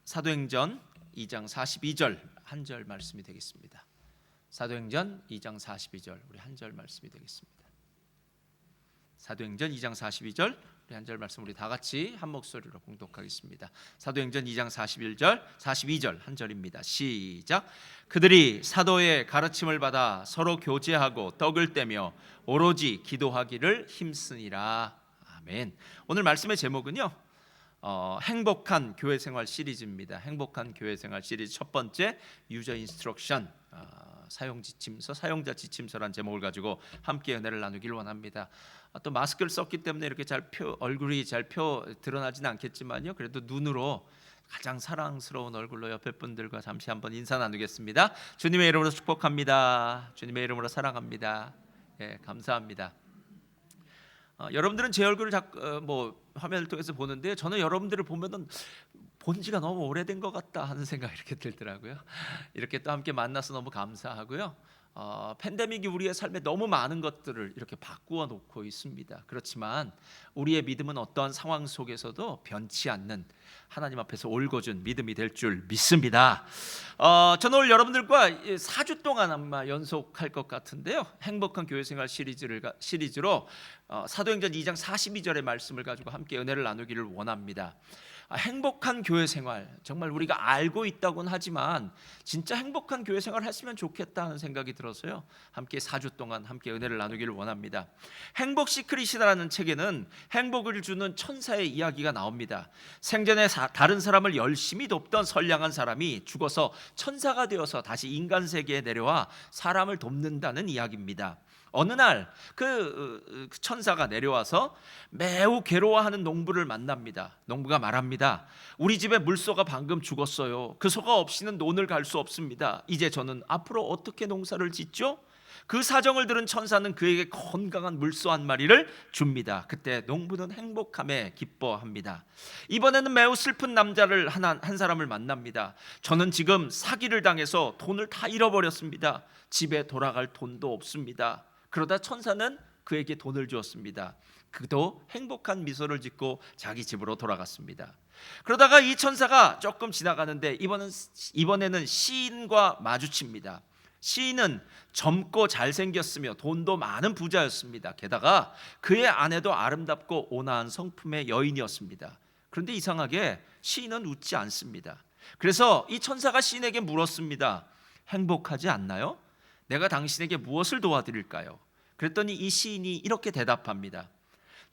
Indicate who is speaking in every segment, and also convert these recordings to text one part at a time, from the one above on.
Speaker 1: 사도행전 2장 42절 한 절 말씀이 되겠습니다. 사도행전 2장 42절 우리 한 절 말씀이 되겠습니다. 사도행전 2장 42절 우리 한 절 말씀 우리 다 같이 한 목소리로 봉독하겠습니다. 사도행전 2장 42절 한 절입니다. 시작. 그들이 사도의 가르침을 받아 서로 교제하고 떡을 떼며 오로지 기도하기를 힘쓰니라. 아멘. 오늘 말씀의 제목은요, 행복한 교회생활 시리즈입니다. 행복한 교회생활 시리즈 첫 번째 유저 인스트럭션, 사용자 지침서란 제목을 가지고 함께 은혜를 나누길 원합니다. 또 마스크를 썼기 때문에 이렇게 얼굴이 잘 드러나지는 않겠지만요, 그래도 눈으로 가장 사랑스러운 얼굴로 옆에 분들과 잠시 한번 인사 나누겠습니다. 주님의 이름으로 축복합니다. 주님의 이름으로 사랑합니다. 감사합니다. 여러분들은 제 얼굴을 화면을 통해서 보는데 저는 여러분들을 보면은 본 지가 너무 오래된 것 같다 하는 생각이 이렇게 들더라고요. 이렇게 또 함께 만나서 너무 감사하고요. 팬데믹이 우리의 삶에 너무 많은 것들을 이렇게 바꾸어 놓고 있습니다. 그렇지만 우리의 믿음은 어떠한 상황 속에서도 변치 않는 하나님 앞에서 올곧은 믿음이 될 줄 믿습니다. 저는 오늘 여러분들과 4주 동안 아마 연속할 것 같은데요, 행복한 교회생활 시리즈로 사도행전 2장 42절의 말씀을 가지고 함께 은혜를 나누기를 원합니다. 행복한 교회생활, 정말 우리가 알고 있다고는 하지만 진짜 행복한 교회생활을 했으면 좋겠다 하는 생각이 들어서요, 함께 4주 동안 함께 은혜를 나누기를 원합니다. 행복 시크릿이라는 책에는 행복을 주는 천사의 이야기가 나옵니다. 생전에 다른 사람을 열심히 돕던 선량한 사람이 죽어서 천사가 되어서 다시 인간 세계에 내려와 사람을 돕는다는 이야기입니다. 어느 날 그 천사가 내려와서 매우 괴로워하는 농부를 만납니다. 농부가 말합니다. 우리 집에 물소가 방금 죽었어요. 그 소가 없이는 논을 갈 수 없습니다. 이제 저는 앞으로 어떻게 농사를 짓죠? 그 사정을 들은 천사는 그에게 건강한 물소 한 마리를 줍니다. 그때 농부는 행복함에 기뻐합니다. 이번에는 매우 슬픈 남자를 한 사람을 만납니다. 저는 지금 사기를 당해서 돈을 다 잃어버렸습니다. 집에 돌아갈 돈도 없습니다. 그러다 천사는 그에게 돈을 주었습니다. 그도 행복한 미소를 짓고 자기 집으로 돌아갔습니다. 그러다가 이 천사가 조금 지나가는데 이번에는 시인과 마주칩니다. 시인은 젊고 잘생겼으며 돈도 많은 부자였습니다. 게다가 그의 아내도 아름답고 온화한 성품의 여인이었습니다. 그런데 이상하게 시인은 웃지 않습니다. 그래서 이 천사가 시인에게 물었습니다. 행복하지 않나요? 내가 당신에게 무엇을 도와드릴까요? 그랬더니 이 시인이 이렇게 대답합니다.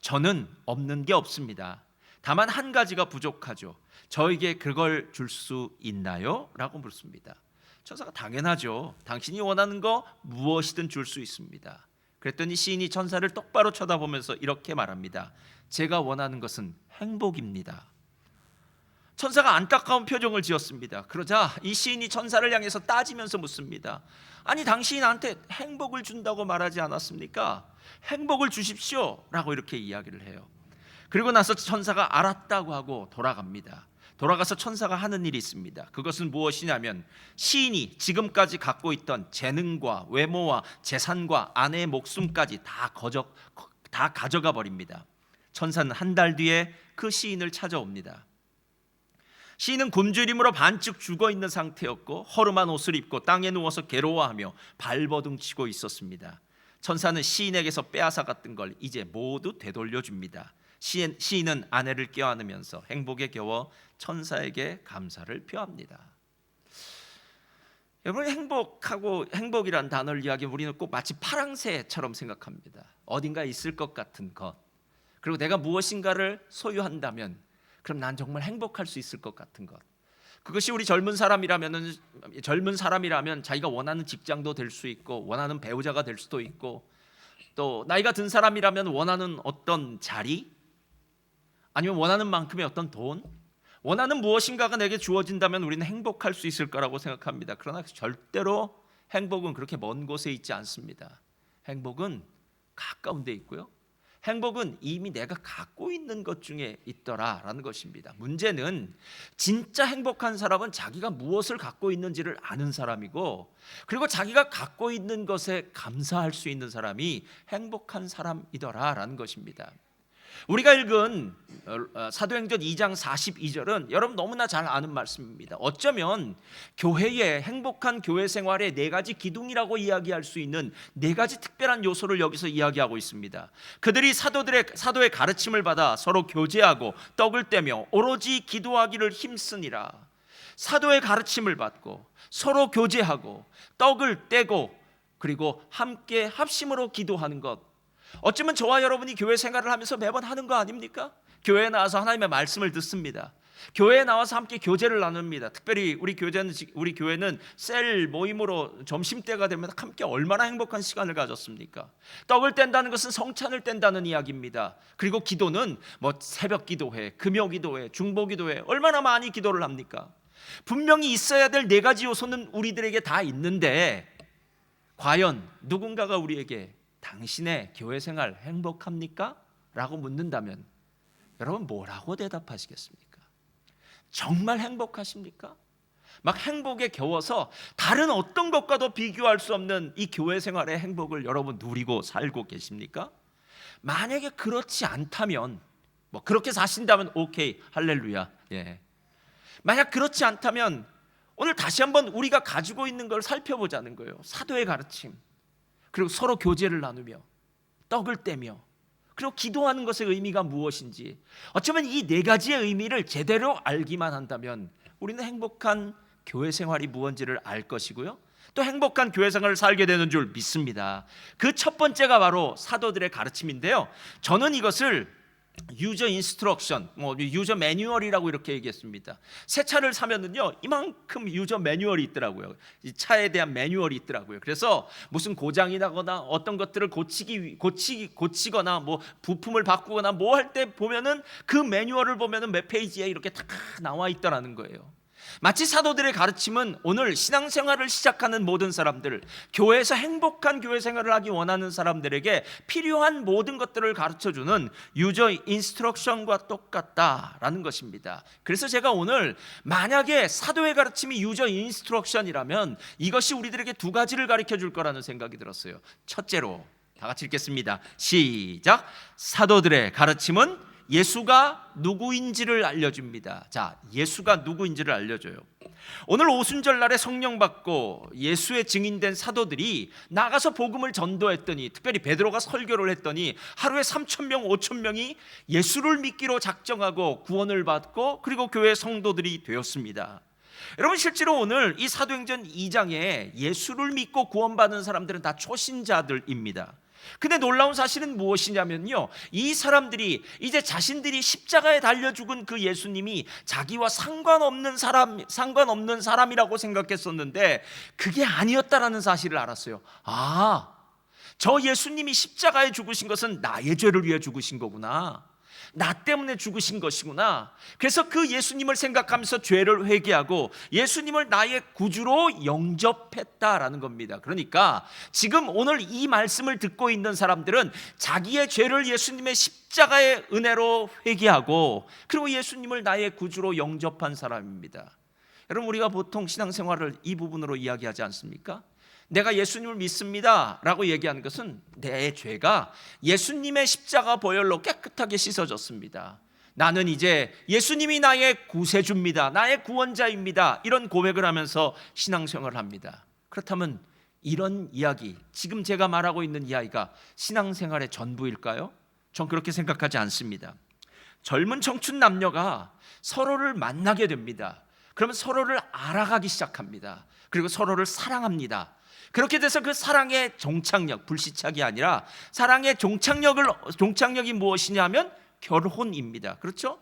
Speaker 1: 저는 없는 게 없습니다. 다만 한 가지가 부족하죠. 저에게 그걸 줄 수 있나요? 라고 묻습니다. 천사가 당연하죠. 당신이 원하는 거 무엇이든 줄 수 있습니다. 그랬더니 시인이 천사를 똑바로 쳐다보면서 이렇게 말합니다. 제가 원하는 것은 행복입니다. 천사가 안타까운 표정을 지었습니다. 그러자 이 시인이 천사를 향해서 따지면서 묻습니다. 아니, 당신이 나한테 행복을 준다고 말하지 않았습니까? 행복을 주십시오 라고 이렇게 이야기를 해요. 그리고 나서 천사가 알았다고 하고 돌아갑니다. 돌아가서 천사가 하는 일이 있습니다. 그것은 무엇이냐면 시인이 지금까지 갖고 있던 재능과 외모와 재산과 아내의 목숨까지 다 가져가 버립니다. 천사는 한 달 뒤에 그 시인을 찾아옵니다. 시인은 굶주림으로 반쯤 죽어있는 상태였고 허름한 옷을 입고 땅에 누워서 괴로워하며 발버둥치고 있었습니다. 천사는 시인에게서 빼앗아갔던 걸 이제 모두 되돌려줍니다. 시인은 아내를 껴안으면서 행복에 겨워 천사에게 감사를 표합니다. 여러분, 행복이란 단어를 이야기하면 우리는 꼭 마치 파랑새처럼 생각합니다. 어딘가 있을 것 같은 것, 그리고 내가 무엇인가를 소유한다면 그럼 난 정말 행복할 수 있을 것 같은 것. 그것이 우리 젊은 사람이라면 자기가 원하는 직장도 될 수 있고 원하는 배우자가 될 수도 있고, 또 나이가 든 사람이라면 원하는 어떤 자리, 아니면 원하는 만큼의 어떤 돈, 원하는 무엇인가가 내게 주어진다면 우리는 행복할 수 있을 거라고 생각합니다. 그러나 절대로 행복은 그렇게 먼 곳에 있지 않습니다. 행복은 가까운 데 있고요, 행복은 이미 내가 갖고 있는 것 중에 있더라라는 것입니다. 문제는 진짜 행복한 사람은 자기가 무엇을 갖고 있는지를 아는 사람이고, 그리고 자기가 갖고 있는 것에 감사할 수 있는 사람이 행복한 사람이더라라는 것입니다. 우리가 읽은 사도행전 2장 42절은 여러분 너무나 잘 아는 말씀입니다. 어쩌면 교회의 행복한 교회 생활의 네 가지 기둥이라고 이야기할 수 있는 네 가지 특별한 요소를 여기서 이야기하고 있습니다. 그들이 사도의 가르침을 받아 서로 교제하고 떡을 떼며 오로지 기도하기를 힘쓰니라. 사도의 가르침을 받고 서로 교제하고 떡을 떼고 그리고 함께 합심으로 기도하는 것, 어쩌면 저와 여러분이 교회 생활을 하면서 매번 하는 거 아닙니까? 교회에 나와서 하나님의 말씀을 듣습니다. 교회에 나와서 함께 교제를 나눕니다. 특별히 우리 교회는 셀 모임으로 점심때가 되면 함께 얼마나 행복한 시간을 가졌습니까? 떡을 뗀다는 것은 성찬을 뗀다는 이야기입니다. 그리고 기도는 새벽 기도회, 금요 기도회, 중보 기도회, 얼마나 많이 기도를 합니까? 분명히 있어야 될 네 가지 요소는 우리들에게 다 있는데 과연 누군가가 우리에게 당신의 교회 생활 행복합니까? 라고 묻는다면 여러분 뭐라고 대답하시겠습니까? 정말 행복하십니까? 막 행복에 겨워서 다른 어떤 것과도 비교할 수 없는 이 교회 생활의 행복을 여러분 누리고 살고 계십니까? 만약에 그렇지 않다면 그렇게 사신다면 오케이, 할렐루야. 예. 만약 그렇지 않다면 오늘 다시 한번 우리가 가지고 있는 걸 살펴보자는 거예요. 사도의 가르침, 그리고 서로 교제를 나누며 떡을 떼며 그리고 기도하는 것의 의미가 무엇인지, 어쩌면 이 네 가지의 의미를 제대로 알기만 한다면 우리는 행복한 교회 생활이 무엇인지를 알 것이고요, 또 행복한 교회 생활을 살게 되는 줄 믿습니다. 그 첫 번째가 바로 사도들의 가르침인데요, 저는 이것을 유저 인스트럭션, 유저 매뉴얼이라고 이렇게 얘기했습니다. 새 차를 사면은요 이만큼 유저 매뉴얼이 있더라고요. 이 차에 대한 매뉴얼이 있더라고요. 그래서 무슨 고장이 나거나 어떤 것들을 고치거나 부품을 바꾸거나 할 때 보면은 그 매뉴얼을 보면은 몇 페이지에 이렇게 다 나와 있더라는 거예요. 마치 사도들의 가르침은 오늘 신앙생활을 시작하는 모든 사람들, 교회에서 행복한 교회 생활을 하기 원하는 사람들에게 필요한 모든 것들을 가르쳐주는 유저 인스트럭션과 똑같다라는 것입니다. 그래서 제가 오늘 만약에 사도의 가르침이 유저 인스트럭션이라면 이것이 우리들에게 두 가지를 가르쳐 줄 거라는 생각이 들었어요. 첫째로 다 같이 읽겠습니다. 시작. 사도들의 가르침은 예수가 누구인지를 알려줍니다. 자, 예수가 누구인지를 알려줘요. 오늘 오순절날에 성령 받고 예수의 증인된 사도들이 나가서 복음을 전도했더니, 특별히 베드로가 설교를 했더니 하루에 3,000명, 5,000명이 예수를 믿기로 작정하고 구원을 받고 그리고 교회 성도들이 되었습니다. 여러분, 실제로 오늘 이 사도행전 2장에 예수를 믿고 구원받은 사람들은 다 초신자들입니다. 근데 놀라운 사실은 무엇이냐면요, 이 사람들이 이제 자신들이 십자가에 달려 죽은 그 예수님이 자기와 상관없는 사람이라고 생각했었는데 그게 아니었다라는 사실을 알았어요. 저 예수님이 십자가에 죽으신 것은 나의 죄를 위해 죽으신 거구나, 나 때문에 죽으신 것이구나. 그래서 그 예수님을 생각하면서 죄를 회개하고 예수님을 나의 구주로 영접했다라는 겁니다. 그러니까 지금 오늘 이 말씀을 듣고 있는 사람들은 자기의 죄를 예수님의 십자가의 은혜로 회개하고 그리고 예수님을 나의 구주로 영접한 사람입니다. 여러분, 우리가 보통 신앙생활을 이 부분으로 이야기하지 않습니까? 내가 예수님을 믿습니다 라고 얘기하는 것은 내 죄가 예수님의 십자가 보혈로 깨끗하게 씻어졌습니다, 나는 이제 예수님이 나의 구세주입니다, 나의 구원자입니다, 이런 고백을 하면서 신앙생활을 합니다. 그렇다면 이런 이야기, 지금 제가 말하고 있는 이야기가 신앙생활의 전부일까요? 전 그렇게 생각하지 않습니다. 젊은 청춘 남녀가 서로를 만나게 됩니다. 그러면 서로를 알아가기 시작합니다. 그리고 서로를 사랑합니다. 그렇게 돼서 그 사랑의 종착역, 불시착이 아니라 사랑의 종착역이 무엇이냐면 결혼입니다. 그렇죠?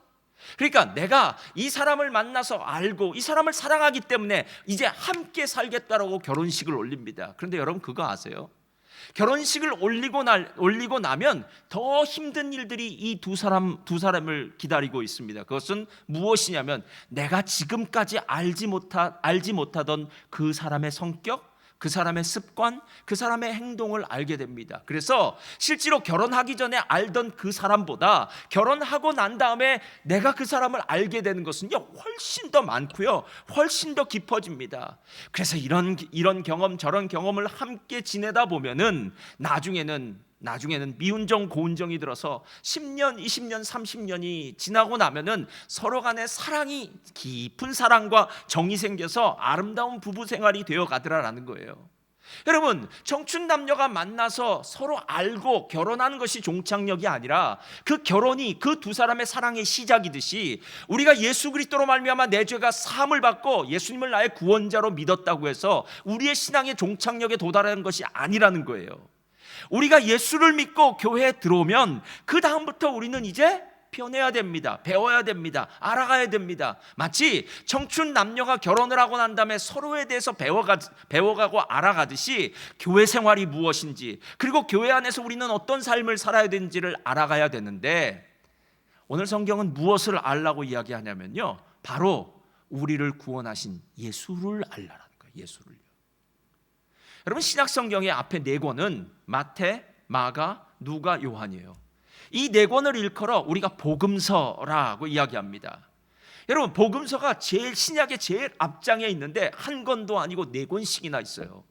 Speaker 1: 그러니까 내가 이 사람을 만나서 알고 이 사람을 사랑하기 때문에 이제 함께 살겠다라고 결혼식을 올립니다. 그런데 여러분, 그거 아세요? 결혼식을 올리고 나면 더 힘든 일들이 이 두 사람을 기다리고 있습니다. 그것은 무엇이냐면 내가 지금까지 알지 못하던 그 사람의 성격, 그 사람의 습관, 그 사람의 행동을 알게 됩니다. 그래서 실제로 결혼하기 전에 알던 그 사람보다 결혼하고 난 다음에 내가 그 사람을 알게 되는 것은요 훨씬 더 많고요, 훨씬 더 깊어집니다. 그래서 이런 경험 저런 경험을 함께 지내다 보면은 나중에는 나중에는 미운정 고운정이 들어서 10년, 20년, 30년이 지나고 나면은 서로 간의 사랑이 깊은 사랑과 정이 생겨서 아름다운 부부 생활이 되어 가더라라는 거예요. 여러분, 청춘 남녀가 만나서 서로 알고 결혼하는 것이 종착역이 아니라 그 결혼이 그 두 사람의 사랑의 시작이듯이 우리가 예수 그리스도로 말미암아 내 죄가 사함을 받고 예수님을 나의 구원자로 믿었다고 해서 우리의 신앙의 종착역에 도달하는 것이 아니라는 거예요. 우리가 예수를 믿고 교회에 들어오면 그 다음부터 우리는 이제 변해야 됩니다. 배워야 됩니다. 알아가야 됩니다. 마치 청춘 남녀가 결혼을 하고 난 다음에 서로에 대해서 배워가고 알아가듯이 교회 생활이 무엇인지, 그리고 교회 안에서 우리는 어떤 삶을 살아야 되는지를 알아가야 되는데, 오늘 성경은 무엇을 알라고 이야기하냐면요, 바로 우리를 구원하신 예수를 알라라는 거예요. 예수를요. 여러분, 신약 성경의 앞에 네 권은 마태, 마가, 누가, 요한이에요. 이 네 권을 일컬어 우리가 복음서라고 이야기합니다. 여러분, 복음서가 신약의 제일 앞장에 있는데 한 권도 아니고 네 권씩이나 있어요.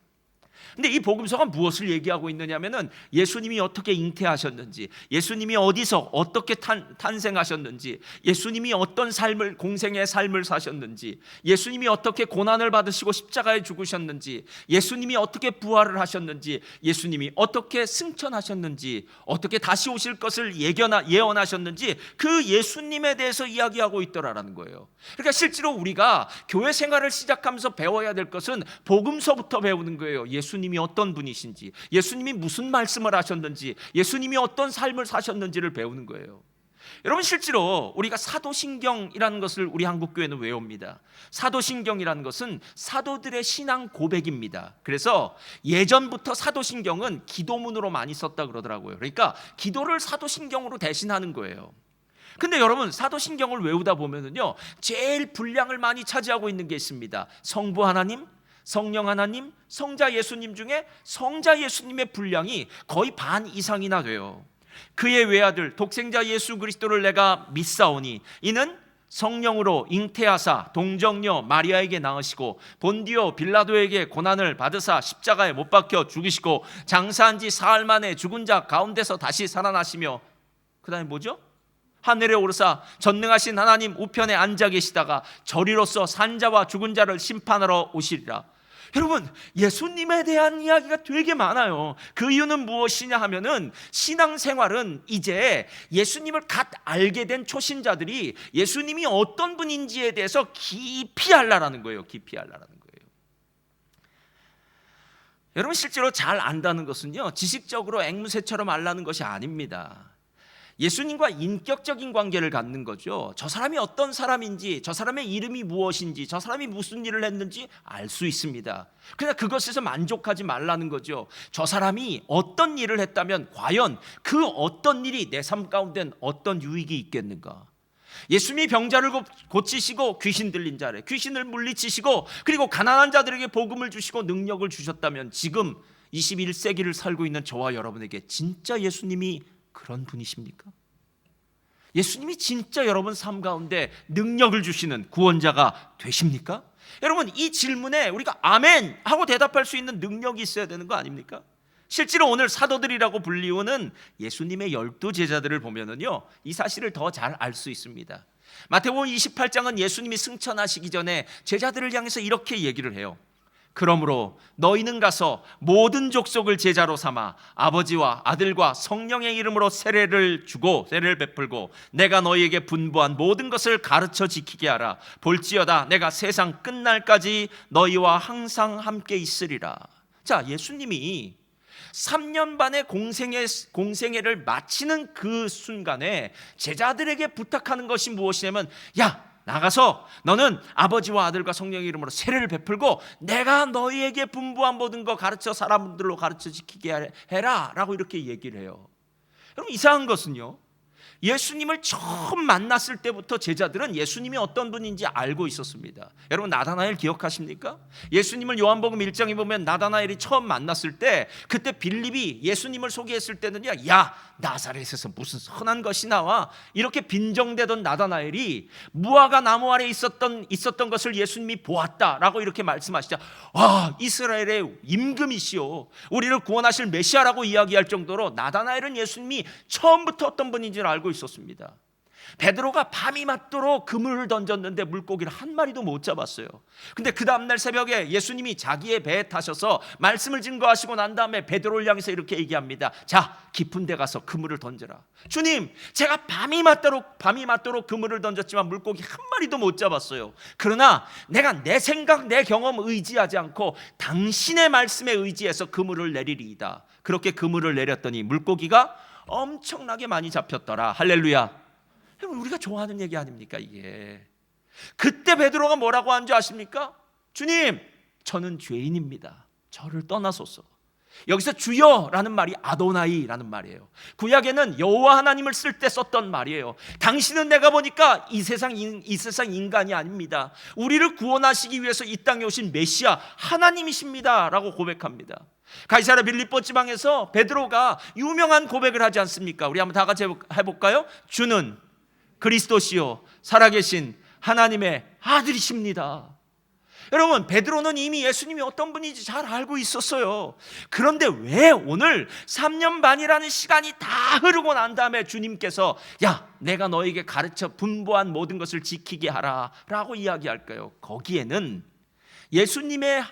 Speaker 1: 근데 이 복음서가 무엇을 얘기하고 있느냐면은 예수님이 어떻게 잉태하셨는지, 예수님이 어디서 어떻게 탄생하셨는지, 예수님이 어떤 삶을, 공생의 삶을 사셨는지, 예수님이 어떻게 고난을 받으시고 십자가에 죽으셨는지, 예수님이 어떻게 부활을 하셨는지, 예수님이 어떻게 승천하셨는지, 어떻게 다시 오실 것을 예언하셨는지, 그 예수님에 대해서 이야기하고 있더라라는 거예요. 그러니까 실제로 우리가 교회 생활을 시작하면서 배워야 될 것은 복음서부터 배우는 거예요. 예수님이 어떤 분이신지, 예수님이 무슨 말씀을 하셨는지, 예수님이 어떤 삶을 사셨는지를 배우는 거예요. 여러분, 실제로 우리가 사도신경이라는 것을 우리 한국교회는 외웁니다. 사도신경이라는 것은 사도들의 신앙 고백입니다. 그래서 예전부터 사도신경은 기도문으로 많이 썼다 그러더라고요. 그러니까 기도를 사도신경으로 대신하는 거예요. 근데 여러분, 사도신경을 외우다 보면은요, 제일 분량을 많이 차지하고 있는 게 있습니다. 성부 하나님, 성령 하나님, 성자 예수님 중에 성자 예수님의 분량이 거의 반 이상이나 돼요. 그의 외아들 독생자 예수 그리스도를 내가 믿사오니 이는 성령으로 잉태하사 동정녀 마리아에게 낳으시고 본디오 빌라도에게 고난을 받으사 십자가에 못 박혀 죽으시고 장사한 지 사흘 만에 죽은 자 가운데서 다시 살아나시며, 그 다음에 뭐죠? 하늘에 오르사 전능하신 하나님 우편에 앉아 계시다가 저리로서 산자와 죽은 자를 심판하러 오시리라. 여러분, 예수님에 대한 이야기가 되게 많아요. 그 이유는 무엇이냐 하면은 신앙생활은 이제 예수님을 갓 알게 된 초신자들이 예수님이 어떤 분인지에 대해서 깊이 알라라는 거예요. 깊이 알라라는 거예요. 여러분, 실제로 잘 안다는 것은요, 지식적으로 앵무새처럼 알라는 것이 아닙니다. 예수님과 인격적인 관계를 갖는 거죠. 저 사람이 어떤 사람인지, 저 사람의 이름이 무엇인지, 저 사람이 무슨 일을 했는지 알 수 있습니다. 그러나 그것에서 만족하지 말라는 거죠. 저 사람이 어떤 일을 했다면 과연 그 어떤 일이 내 삶 가운데는 어떤 유익이 있겠는가. 예수님이 병자를 고치시고 귀신 들린 자를, 귀신을 물리치시고 그리고 가난한 자들에게 복음을 주시고 능력을 주셨다면 지금 21세기를 살고 있는 저와 여러분에게 진짜 예수님이 그런 분이십니까? 예수님이 진짜 여러분 삶 가운데 능력을 주시는 구원자가 되십니까? 여러분, 이 질문에 우리가 아멘 하고 대답할 수 있는 능력이 있어야 되는 거 아닙니까? 실제로 오늘 사도들이라고 불리우는 예수님의 12 제자들을 보면은요, 이 사실을 더 잘 알 수 있습니다. 마태복음 28장은 예수님이 승천하시기 전에 제자들을 향해서 이렇게 얘기를 해요. 그러므로 너희는 가서 모든 족속을 제자로 삼아 아버지와 아들과 성령의 이름으로 세례를 베풀고 내가 너희에게 분부한 모든 것을 가르쳐 지키게 하라. 볼지어다 내가 세상 끝날까지 너희와 항상 함께 있으리라. 자, 예수님이 3년 반의 공생애를 마치는 그 순간에 제자들에게 부탁하는 것이 무엇이냐면, 야, 나가서 너는 아버지와 아들과 성령의 이름으로 세례를 베풀고 내가 너희에게 분부한 모든 거 가르쳐 사람들로 가르쳐 지키게 해라 라고 이렇게 얘기를 해요. 여러분, 이상한 것은요, 예수님을 처음 만났을 때부터 제자들은 예수님이 어떤 분인지 알고 있었습니다. 여러분 나다나엘 기억하십니까? 예수님을 요한복음 1장에 보면 나다나엘이 처음 만났을 때 그때 빌립이 예수님을 소개했을 때는요, 야 나사렛에서 무슨 선한 것이 나와, 이렇게 빈정대던 나다나엘이 무화과 나무 아래 있었던 것을 예수님이 보았다라고 이렇게 말씀하시자, 와 이스라엘의 임금이시오, 우리를 구원하실 메시아라고 이야기할 정도로 나다나엘은 예수님이 처음부터 어떤 분인지를 알고 있었습니다. 베드로가 밤이 맞도록 그물을 던졌는데 물고기를 한 마리도 못 잡았어요. 근데 그 다음날 새벽에 예수님이 자기의 배에 타셔서 말씀을 증거하시고 난 다음에 베드로를 향해서 이렇게 얘기합니다. 자, 깊은 데 가서 그물을 던져라. 주님, 제가 밤이 맞도록 그물을 던졌지만 물고기 한 마리도 못 잡았어요. 그러나 내가 내 생각, 내 경험 의지하지 않고 당신의 말씀에 의지해서 그물을 내리리이다. 그렇게 그물을 내렸더니 물고기가 엄청나게 많이 잡혔더라. 할렐루야. 우리가 좋아하는 얘기 아닙니까 이게? 그때 베드로가 뭐라고 한 줄 아십니까? 주님, 저는 죄인입니다. 저를 떠나소서. 여기서 주여라는 말이 아도나이라는 말이에요. 구약에는 여호와 하나님을 쓸 때 썼던 말이에요. 당신은 내가 보니까 이 세상 인간이 아닙니다. 우리를 구원하시기 위해서 이 땅에 오신 메시아 하나님이십니다 라고 고백합니다. 가이사랴 빌립보 지방에서 베드로가 유명한 고백을 하지 않습니까? 우리 한번 다 같이 해볼까요? 주는 그리스도시요 살아계신 하나님의 아들이십니다. 여러분, 베드로는 이미 예수님이 어떤 분인지 잘 알고 있었어요. 그런데 왜 오늘 3년 반이라는 시간이 다 흐르고 난 다음에 주님께서 야, 내가 너에게 가르쳐 분부한 모든 것을 지키게 하라 라고 이야기할까요? 거기에는 예수님의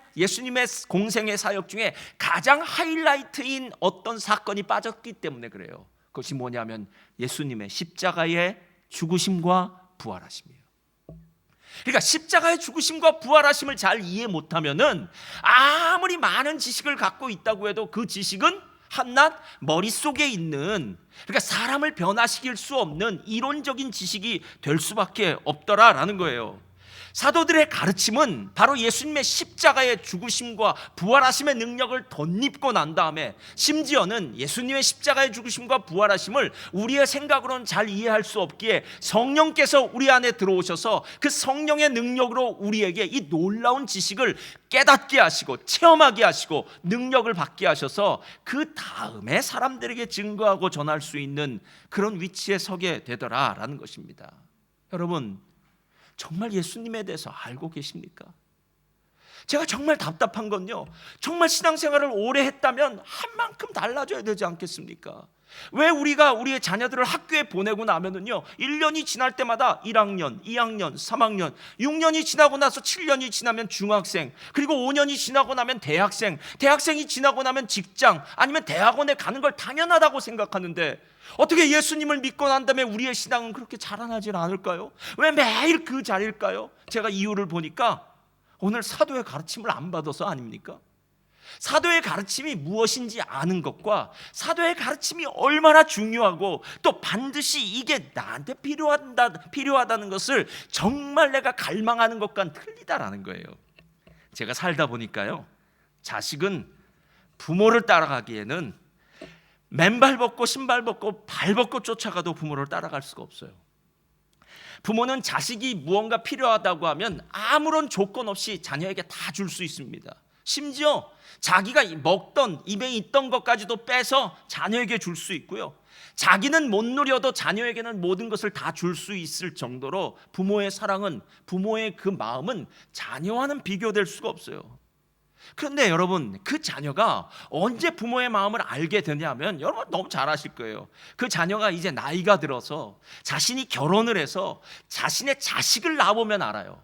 Speaker 1: 공생의 사역 중에 가장 하이라이트인 어떤 사건이 빠졌기 때문에 그래요. 그것이 뭐냐면 예수님의 십자가의 죽으심과 부활하심이에요. 그러니까 십자가의 죽으심과 부활하심을 잘 이해 못하면은 아무리 많은 지식을 갖고 있다고 해도 그 지식은 한낱 머릿속에 있는, 그러니까 사람을 변화시킬 수 없는 이론적인 지식이 될 수밖에 없더라라는 거예요. 사도들의 가르침은 바로 예수님의 십자가의 죽으심과 부활하심의 능력을 덧입고 난 다음에 심지어는 예수님의 십자가의 죽으심과 부활하심을 우리의 생각으로는 잘 이해할 수 없기에 성령께서 우리 안에 들어오셔서 그 성령의 능력으로 우리에게 이 놀라운 지식을 깨닫게 하시고 체험하게 하시고 능력을 받게 하셔서 그 다음에 사람들에게 증거하고 전할 수 있는 그런 위치에 서게 되더라라는 것입니다. 여러분, 정말 예수님에 대해서 알고 계십니까? 제가 정말 답답한 건요, 정말 신앙생활을 오래 했다면 한 만큼 달라져야 되지 않겠습니까? 왜 우리가 우리의 자녀들을 학교에 보내고 나면은요 1년이 지날 때마다 1학년, 2학년, 3학년, 6년이 지나고 나서 7년이 지나면 중학생, 그리고 5년이 지나고 나면 대학생, 대학생이 지나고 나면 직장, 아니면 대학원에 가는 걸 당연하다고 생각하는데 어떻게 예수님을 믿고 난 다음에 우리의 신앙은 그렇게 자라나질 않을까요? 왜 매일 그 자리일까요? 제가 이유를 보니까 오늘 사도의 가르침을 안 받아서 아닙니까? 사도의 가르침이 무엇인지 아는 것과 사도의 가르침이 얼마나 중요하고 또 반드시 이게 나한테 필요하다는 것을 정말 내가 갈망하는 것과는 틀리다라는 거예요. 제가 살다 보니까요, 자식은 부모를 따라가기에는 맨발 벗고 신발 벗고 발 벗고 쫓아가도 부모를 따라갈 수가 없어요. 부모는 자식이 무언가 필요하다고 하면 아무런 조건 없이 자녀에게 다 줄 수 있습니다. 심지어 자기가 먹던 입에 있던 것까지도 빼서 자녀에게 줄 수 있고요, 자기는 못 누려도 자녀에게는 모든 것을 다 줄 수 있을 정도로 부모의 사랑은, 부모의 그 마음은 자녀와는 비교될 수가 없어요. 그런데 여러분, 그 자녀가 언제 부모의 마음을 알게 되냐면, 여러분 너무 잘 아실 거예요. 그 자녀가 이제 나이가 들어서 자신이 결혼을 해서 자신의 자식을 낳아보면 알아요.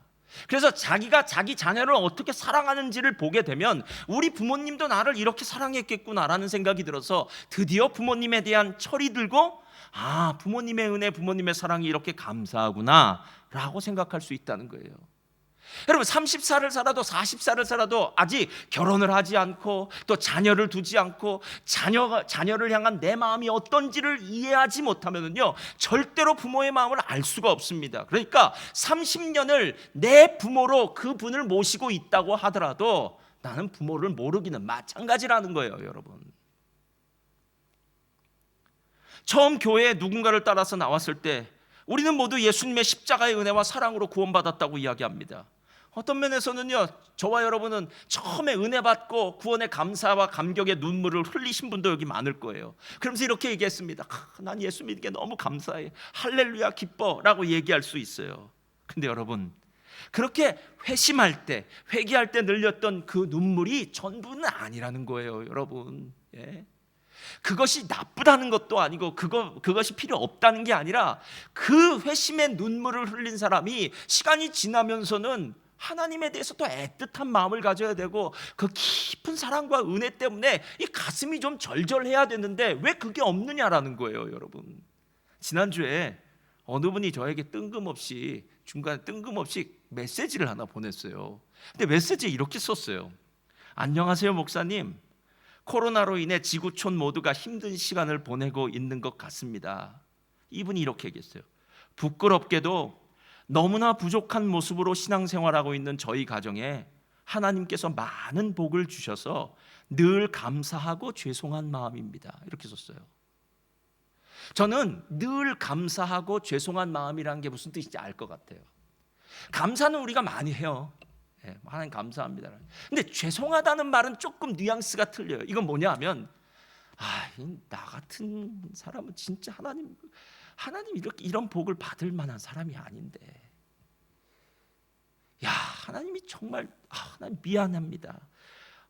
Speaker 1: 그래서 자기가 자기 자녀를 어떻게 사랑하는지를 보게 되면 우리 부모님도 나를 이렇게 사랑했겠구나라는 생각이 들어서 드디어 부모님에 대한 철이 들고, 아, 부모님의 은혜, 부모님의 사랑이 이렇게 감사하구나 라고 생각할 수 있다는 거예요. 여러분, 30살을 살아도 40살을 살아도 아직 결혼을 하지 않고 또 자녀를 두지 않고 자녀를 향한 내 마음이 어떤지를 이해하지 못하면요 절대로 부모의 마음을 알 수가 없습니다. 그러니까 30년을 내 부모로 그분을 모시고 있다고 하더라도 나는 부모를 모르기는 마찬가지라는 거예요. 여러분, 처음 교회에 누군가를 따라서 나왔을 때 우리는 모두 예수님의 십자가의 은혜와 사랑으로 구원받았다고 이야기합니다. 어떤 면에서는요, 저와 여러분은 처음에 은혜 받고 구원의 감사와 감격의 눈물을 흘리신 분도 여기 많을 거예요. 그러면서 이렇게 얘기했습니다. 난 예수 믿는 게 너무 감사해, 할렐루야 기뻐 라고 얘기할 수 있어요. 근데 여러분, 그렇게 회심할 때, 회개할 때 늘렸던 그 눈물이 전부는 아니라는 거예요, 여러분. 예. 그것이 나쁘다는 것도 아니고 그것이 필요 없다는 게 아니라 그 회심의 눈물을 흘린 사람이 시간이 지나면서는 하나님에 대해서 또 애틋한 마음을 가져야 되고 그 깊은 사랑과 은혜 때문에 이 가슴이 좀 절절해야 되는데 왜 그게 없느냐라는 거예요, 여러분. 지난주에 어느 분이 저에게 중간에 뜬금없이 메시지를 하나 보냈어요. 근데 메시지에 이렇게 썼어요. 안녕하세요 목사님, 코로나로 인해 지구촌 모두가 힘든 시간을 보내고 있는 것 같습니다. 이분이 이렇게 얘기했어요. 부끄럽게도 너무나 부족한 모습으로 신앙생활하고 있는 저희 가정에 하나님께서 많은 복을 주셔서 늘 감사하고 죄송한 마음입니다. 이렇게 썼어요. 저는 늘 감사하고 죄송한 마음이라는 게 무슨 뜻인지 알 것 같아요. 감사는 우리가 많이 해요. 하나님 감사합니다. 근데 죄송하다는 말은 조금 뉘앙스가 틀려요. 이건 뭐냐 하면 나 같은 사람은 진짜 하나님 이런 복을 받을 만한 사람이 아닌데, 하나님이 정말 하나님 미안합니다.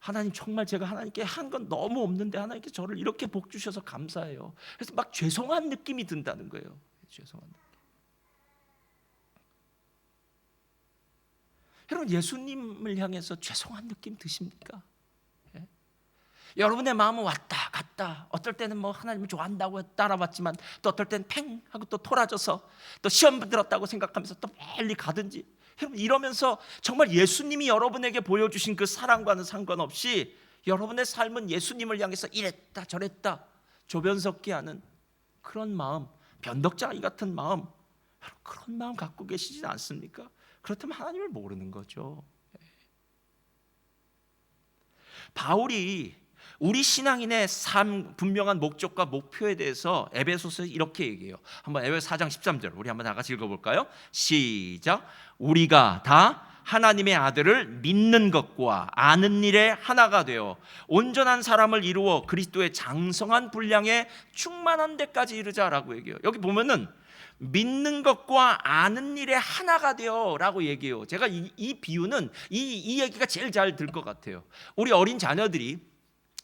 Speaker 1: 하나님 정말 제가 하나님께 한 건 너무 없는데 하나님께 저를 이렇게 복 주셔서 감사해요. 그래서 막 죄송한 느낌이 든다는 거예요. 죄송한 느낌. 여러분, 예수님을 향해서 죄송한 느낌 드십니까? 예? 여러분의 마음은 왔다 갔다, 어떨 때는 뭐 하나님을 좋아한다고 따라봤지만 또 어떨 때는 팽 하고 또 토라져서 또 시험 들었다고 생각하면서 또 빨리 가든지, 여러분 이러면서 정말 예수님이 여러분에게 보여주신 그 사랑과는 상관없이 여러분의 삶은 예수님을 향해서 이랬다 저랬다 조변석기 하는 그런 마음, 변덕자기 같은 마음, 그런 마음 갖고 계시지 않습니까? 그렇다면 하나님을 모르는 거죠. 바울이 우리 신앙인의 삶 분명한 목적과 목표에 대해서 에베소서에 이렇게 얘기해요. 한번 에베소 4장 13절 우리 한번 다 같이 읽어볼까요? 시작. 우리가 다 하나님의 아들을 믿는 것과 아는 일에 하나가 되어 온전한 사람을 이루어 그리스도의 장성한 분량에 충만한 데까지 이르자라고 얘기해요. 여기 보면은 믿는 것과 아는 일에 하나가 되어라고 얘기해요. 제가 이 비유는 이 얘기가 제일 잘 들 것 같아요. 우리 어린 자녀들이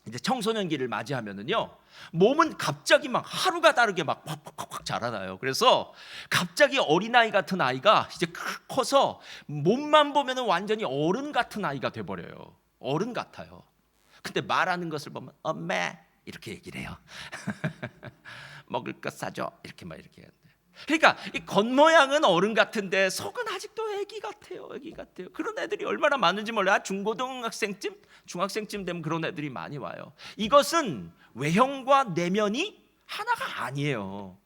Speaker 1: 이제 청소년기를 맞이하면은요, 몸은 갑자기 막 하루가 다르게 막 확 자라나요. 그래서 갑자기 어린아이 같은 아이가 이제 커서 몸만 보면은 완전히 어른 같은 아이가 돼버려요. 어른 같아요. 근데 말하는 것을 보면 엄마 이렇게 얘기를 해요. 먹을 것 사줘 이렇게 막 이렇게 해요. 그러니까 이 겉모양은 어른 같은데 속은 아직도 애기 같아요. 그런 애들이 얼마나 많은지 몰라요. 중고등학생쯤, 중학생쯤 되면 그런 애들이 많이 와요. 이것은 외형과 내면이 하나가 아니에요.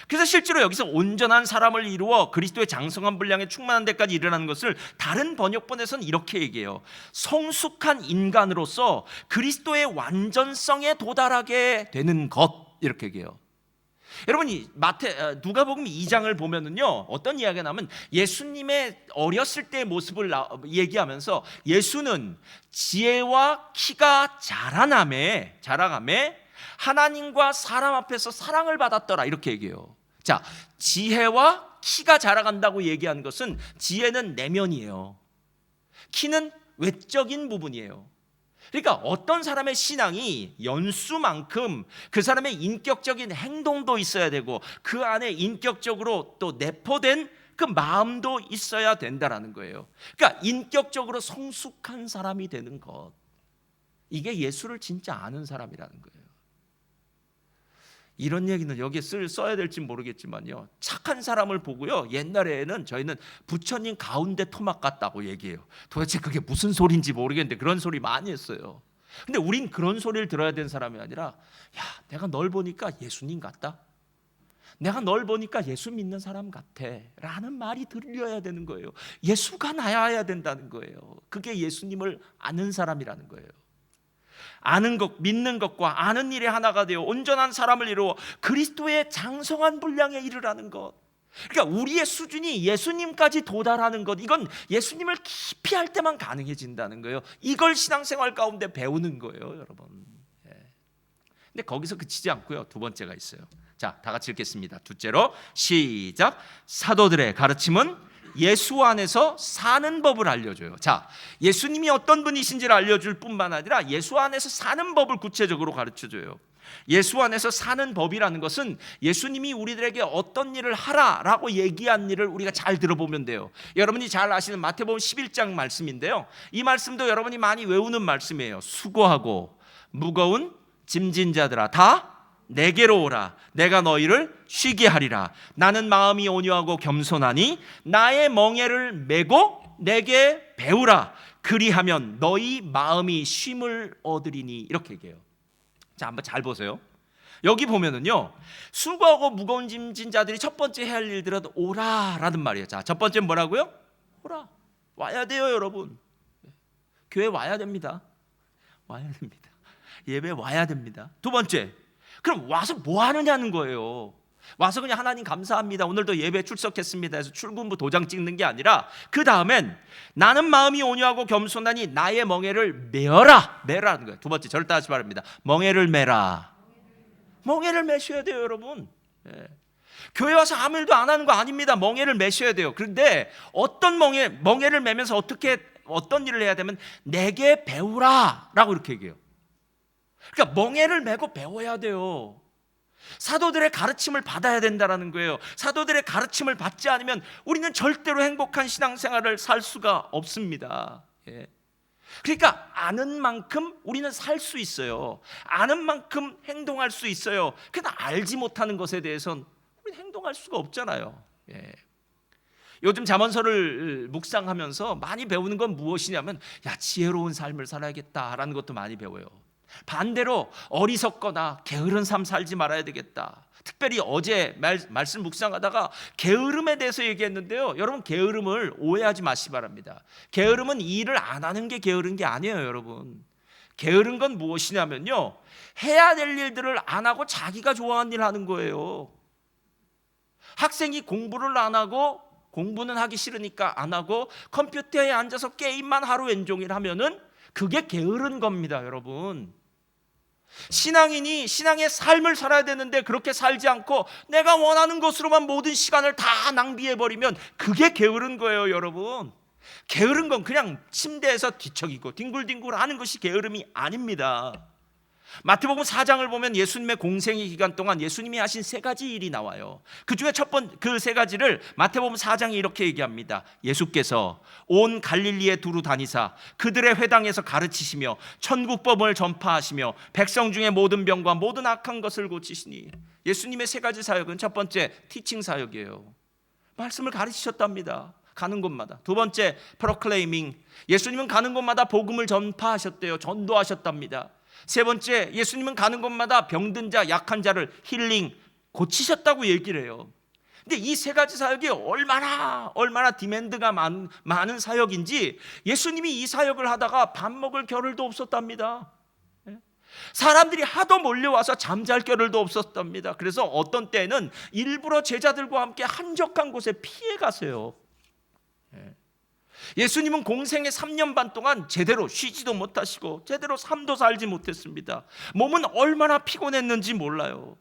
Speaker 1: 그래서 실제로 여기서 온전한 사람을 이루어 그리스도의 장성한 분량에 충만한 데까지 이르라는 것을 다른 번역본에서는 이렇게 얘기해요. 성숙한 인간으로서 그리스도의 완전성에 도달하게 되는 것, 이렇게 얘기해요. 여러분이 누가복음 2장을 보면은요, 어떤 이야기가 나면 예수님의 어렸을 때의 모습을 얘기하면서 예수는 지혜와 키가 자라감에 하나님과 사람 앞에서 사랑을 받았더라 이렇게 얘기해요. 자, 지혜와 키가 자라간다고 얘기한 것은 지혜는 내면이에요. 키는 외적인 부분이에요. 그러니까 어떤 사람의 신앙이 연수만큼 그 사람의 인격적인 행동도 있어야 되고 그 안에 인격적으로 또 내포된 그 마음도 있어야 된다라는 거예요. 그러니까 인격적으로 성숙한 사람이 되는 것, 이게 예수를 진짜 아는 사람이라는 거예요. 이런 얘기는 여기에 써야 될지 모르겠지만요, 착한 사람을 보고요, 옛날에는 저희는 부처님 가운데 토막 같다고 얘기해요. 도대체 그게 무슨 소리인지 모르겠는데 그런 소리 많이 했어요. 근데 우린 그런 소리를 들어야 되는 사람이 아니라, 내가 널 보니까 예수님 같다, 내가 널 보니까 예수 믿는 사람 같아 라는 말이 들려야 되는 거예요. 예수가 나야 된다는 거예요. 그게 예수님을 아는 사람이라는 거예요. 아는 것, 믿는 것과 아는 일이 하나가 되어 온전한 사람을 이루어 그리스도의 장성한 분량에 이르라는 것. 그러니까 우리의 수준이 예수님까지 도달하는 것, 이건 예수님을 깊이 할 때만 가능해진다는 거예요. 이걸 신앙생활 가운데 배우는 거예요, 여러분. 근데 거기서 그치지 않고요, 두 번째가 있어요. 자, 다 같이 읽겠습니다. 둘째로 시작. 사도들의 가르침은 예수 안에서 사는 법을 알려줘요. 자, 예수님이 어떤 분이신지를 알려줄 뿐만 아니라 예수 안에서 사는 법을 구체적으로 가르쳐줘요. 예수 안에서 사는 법이라는 것은 예수님이 우리들에게 어떤 일을 하라라고 얘기한 일을 우리가 잘 들어보면 돼요. 여러분이 잘 아시는 마태복음 11장 말씀인데요, 이 말씀도 여러분이 많이 외우는 말씀이에요. 수고하고 무거운 짐진 자들아 다 내게로 오라. 내가 너희를 쉬게 하리라. 나는 마음이 온유하고 겸손하니 나의 멍에를 메고 내게 배우라. 그리하면 너희 마음이 쉼을 얻으리니. 이렇게 얘기해요. 자, 한번 잘 보세요. 여기 보면은요, 수고하고 무거운 짐진 자들이 첫 번째 해야 할 일들은 오라라는 말이에요. 자, 첫 번째는 뭐라고요? 오라. 와야 돼요, 여러분. 교회 와야 됩니다. 와야 됩니다. 예배 와야 됩니다. 두 번째, 그럼 와서 뭐 하느냐는 거예요. 와서 그냥 하나님 감사합니다, 오늘도 예배 출석했습니다 해서 출근부 도장 찍는 게 아니라 그 다음엔 나는 마음이 온유하고 겸손하니 나의 멍에를 메어라. 메라는 거예요. 두 번째, 저를 따르시 바랍니다. 멍에를 메라. 멍에를 메셔야 돼요, 여러분. 교회 와서 아무 일도 안 하는 거 아닙니다. 멍에를 메셔야 돼요. 그런데 어떤 멍에를 메면서 어떤 일을 해야 되면 내게 배우라 라고 이렇게 얘기해요. 그러니까 멍에를 메고 배워야 돼요. 사도들의 가르침을 받아야 된다는 거예요. 사도들의 가르침을 받지 않으면 우리는 절대로 행복한 신앙생활을 살 수가 없습니다. 그러니까 아는 만큼 우리는 살 수 있어요. 아는 만큼 행동할 수 있어요. 그러나 알지 못하는 것에 대해서는 우리는 행동할 수가 없잖아요. 요즘 잠언서를 묵상하면서 많이 배우는 건 무엇이냐면, 지혜로운 삶을 살아야겠다라는 것도 많이 배워요. 반대로 어리석거나 게으른 삶 살지 말아야 되겠다. 특별히 어제 말씀 묵상하다가 게으름에 대해서 얘기했는데요, 여러분, 게으름을 오해하지 마시기 바랍니다. 게으름은 일을 안 하는 게 게으른 게 아니에요, 여러분. 게으른 건 무엇이냐면요, 해야 될 일들을 안 하고 자기가 좋아하는 일 하는 거예요. 학생이 공부를 안 하고, 공부는 하기 싫으니까 안 하고 컴퓨터에 앉아서 게임만 하루 온종일 하면은 그게 게으른 겁니다, 여러분. 신앙인이 신앙의 삶을 살아야 되는데 그렇게 살지 않고 내가 원하는 것으로만 모든 시간을 다 낭비해버리면 그게 게으른 거예요, 여러분. 게으른 건 그냥 침대에서 뒤척이고 뒹굴뒹굴 하는 것이 게으름이 아닙니다. 마태복음 4장을 보면 예수님의 공생의 기간 동안 예수님이 하신 세 가지 일이 나와요. 그 중에 그 세 가지를 마태복음 4장이 이렇게 얘기합니다. 예수께서 온 갈릴리에 두루 다니사 그들의 회당에서 가르치시며 천국법을 전파하시며 백성 중에 모든 병과 모든 악한 것을 고치시니. 예수님의 세 가지 사역은 첫 번째, 티칭 사역이에요. 말씀을 가르치셨답니다, 가는 곳마다. 두 번째, 프로클레이밍. 예수님은 가는 곳마다 복음을 전파하셨대요. 전도하셨답니다. 세 번째, 예수님은 가는 곳마다 병든 자, 약한 자를 힐링, 고치셨다고 얘기를 해요. 근데 이 세 가지 사역이 얼마나 디맨드가 많은 사역인지 예수님이 이 사역을 하다가 밥 먹을 겨를도 없었답니다. 사람들이 하도 몰려와서 잠잘 겨를도 없었답니다. 그래서 어떤 때는 일부러 제자들과 함께 한적한 곳에 피해 가세요. 예수님은 공생의 3년 반 동안 제대로 쉬지도 못하시고 제대로 삶도 살지 못했습니다. 몸은 얼마나 피곤했는지 몰라요.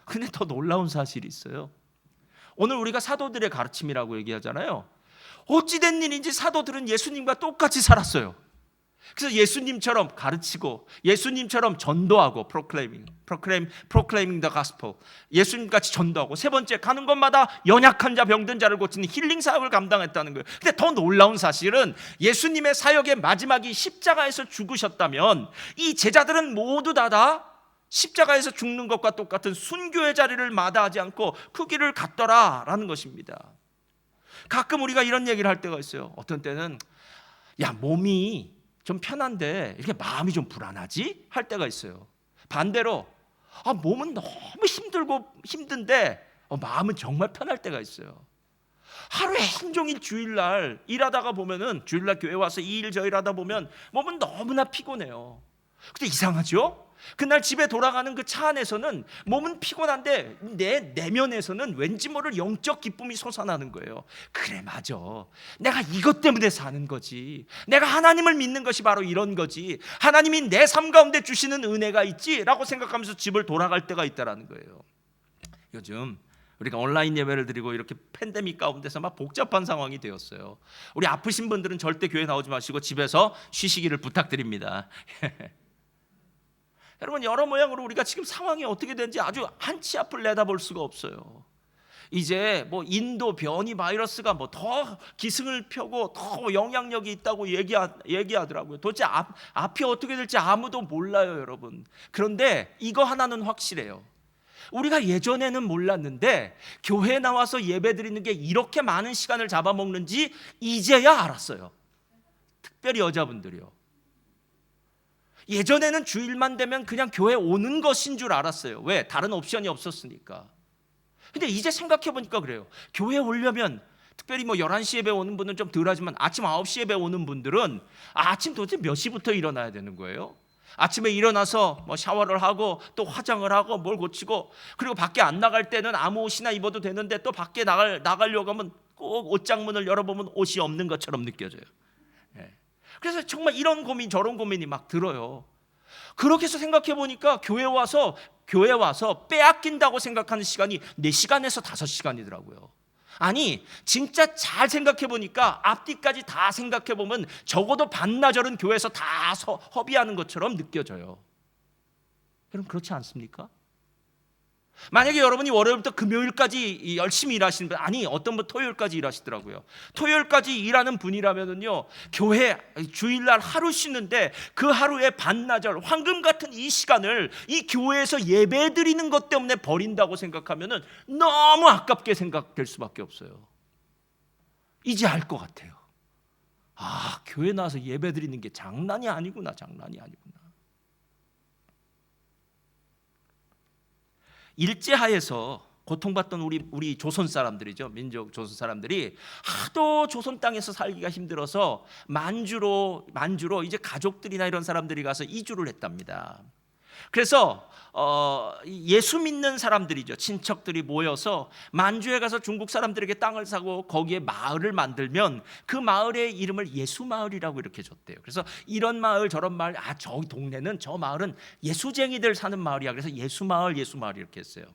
Speaker 1: 근데 더 놀라운 사실이 있어요. 오늘 우리가 사도들의 가르침이라고 얘기하잖아요. 어찌된 일인지 사도들은 예수님과 똑같이 살았어요. 그래서 예수님처럼 가르치고 예수님처럼 전도하고 proclaiming the gospel, 예수님같이 전도하고, 세 번째, 가는 곳마다 연약한 자, 병든 자를 고치는 힐링 사역을 감당했다는 거예요. 근데 더 놀라운 사실은 예수님의 사역의 마지막이 십자가에서 죽으셨다면 이 제자들은 모두 다 십자가에서 죽는 것과 똑같은 순교의 자리를 마다하지 않고 그 길을 갔더라라는 것입니다. 가끔 우리가 이런 얘기를 할 때가 있어요. 어떤 때는 몸이 좀 편한데 이렇게 마음이 좀 불안하지? 할 때가 있어요. 반대로 몸은 너무 힘들고 힘든데 마음은 정말 편할 때가 있어요. 하루에 종일 주일날 일하다가 보면은 주일날 교회 와서 이 일 저 일 하다 보면 몸은 너무나 피곤해요. 근데 이상하죠? 그날 집에 돌아가는 그 차 안에서는 몸은 피곤한데 내 내면에서는 왠지 모를 영적 기쁨이 솟아나는 거예요. 그래, 맞아. 내가 이것 때문에 사는 거지. 내가 하나님을 믿는 것이 바로 이런 거지. 하나님이 내 삶 가운데 주시는 은혜가 있지라고 생각하면서 집을 돌아갈 때가 있다라는 거예요. 요즘 우리가 온라인 예배를 드리고 이렇게 팬데믹 가운데서 막 복잡한 상황이 되었어요. 우리 아프신 분들은 절대 교회 나오지 마시고 집에서 쉬시기를 부탁드립니다. 여러분, 여러 모양으로 우리가 지금 상황이 어떻게 되는지 아주 한치 앞을 내다볼 수가 없어요. 이제 뭐 인도 변이 바이러스가 뭐 더 기승을 펴고 더 영향력이 있다고 얘기하더라고요. 도대체 앞이 어떻게 될지 아무도 몰라요, 여러분. 그런데 이거 하나는 확실해요. 우리가 예전에는 몰랐는데 교회에 나와서 예배 드리는 게 이렇게 많은 시간을 잡아먹는지 이제야 알았어요. 특별히 여자분들이요. 예전에는 주일만 되면 그냥 교회 오는 것인 줄 알았어요. 왜? 다른 옵션이 없었으니까. 근데 이제 생각해보니까 그래요. 교회 오려면 특별히 뭐 11시 예배 오는 분은 좀 덜하지만 아침 9시 예배 오는 분들은 아침 도대체 몇 시부터 일어나야 되는 거예요? 아침에 일어나서 뭐 샤워를 하고 또 화장을 하고 뭘 고치고, 그리고 밖에 안 나갈 때는 아무 옷이나 입어도 되는데 또 밖에 나가려고 하면 꼭 옷장문을 열어보면 옷이 없는 것처럼 느껴져요. 그래서 정말 이런 고민 저런 고민이 막 들어요. 그렇게 해서 생각해 보니까 교회 와서 빼앗긴다고 생각하는 시간이 4시간에서 5시간이더라고요. 아니, 진짜 잘 생각해 보니까 앞뒤까지 다 생각해 보면 적어도 반나절은 교회에서 다 허비하는 것처럼 느껴져요. 여러분, 그렇지 않습니까? 만약에 여러분이 월요일부터 금요일까지 열심히 일하시는 분, 아니 어떤 분 토요일까지 일하시더라고요. 토요일까지 일하는 분이라면은요, 교회 주일날 하루 쉬는데 그 하루의 반나절 황금 같은 이 시간을 이 교회에서 예배 드리는 것 때문에 버린다고 생각하면은 너무 아깝게 생각될 수밖에 없어요. 이제 알 것 같아요. 아, 교회 나와서 예배 드리는 게 장난이 아니구나. 일제하에서 고통받던 우리 조선 사람들이죠. 민족 조선 사람들이 하도 조선 땅에서 살기가 힘들어서 만주로 이제 가족들이나 이런 사람들이 가서 이주를 했답니다. 그래서 예수 믿는 사람들이죠. 친척들이 모여서 만주에 가서 중국 사람들에게 땅을 사고 거기에 마을을 만들면 그 마을의 이름을 예수마을이라고 이렇게 줬대요. 그래서 이런 마을 저런 마을, 저 동네는 저 마을은 예수쟁이들 사는 마을이야. 그래서 예수마을 이렇게 했어요.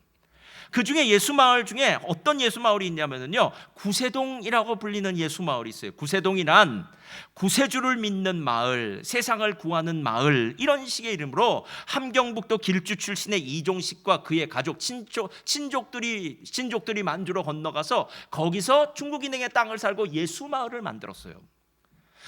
Speaker 1: 그 중에 예수마을 중에 어떤 예수마을이 있냐면요, 구세동이라고 불리는 예수마을이 있어요. 구세동이란 구세주를 믿는 마을, 세상을 구하는 마을, 이런 식의 이름으로 함경북도 길주 출신의 이종식과 그의 가족 친족들이 만주로 건너가서 거기서 중국인에게 땅을 살고 예수마을을 만들었어요.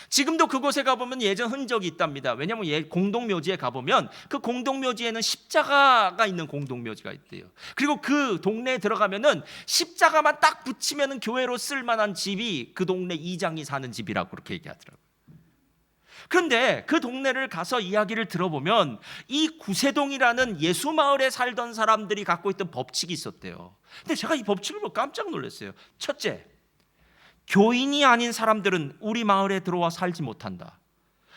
Speaker 1: 지금도 그곳에 가보면 예전 흔적이 있답니다. 왜냐하면 공동묘지에 가보면 그 공동묘지에는 십자가가 있는 공동묘지가 있대요. 그리고 그 동네에 들어가면은 십자가만 딱 붙이면은 교회로 쓸만한 집이 그 동네 이장이 사는 집이라고 그렇게 얘기하더라고요. 그런데 그 동네를 가서 이야기를 들어보면 이 구세동이라는 예수마을에 살던 사람들이 갖고 있던 법칙이 있었대요. 근데 제가 이 법칙을 보고 깜짝 놀랐어요. 첫째, 교인이 아닌 사람들은 우리 마을에 들어와 살지 못한다.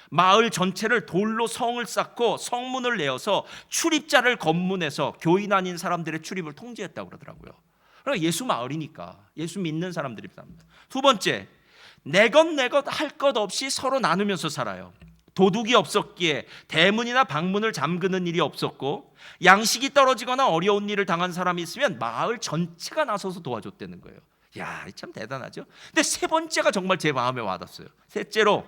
Speaker 1: 마을 전체를 돌로 성을 쌓고 성문을 내어서 출입자를 검문해서 교인 아닌 사람들의 출입을 통제했다고 그러더라고요. 그러니까 예수 마을이니까 예수 믿는 사람들입니다. 두 번째, 내 것 할 것 없이 서로 나누면서 살아요. 도둑이 없었기에 대문이나 방문을 잠그는 일이 없었고, 양식이 떨어지거나 어려운 일을 당한 사람이 있으면 마을 전체가 나서서 도와줬다는 거예요. 야, 참 대단하죠. 근데 세 번째가 정말 제 마음에 와닿았어요. 셋째로,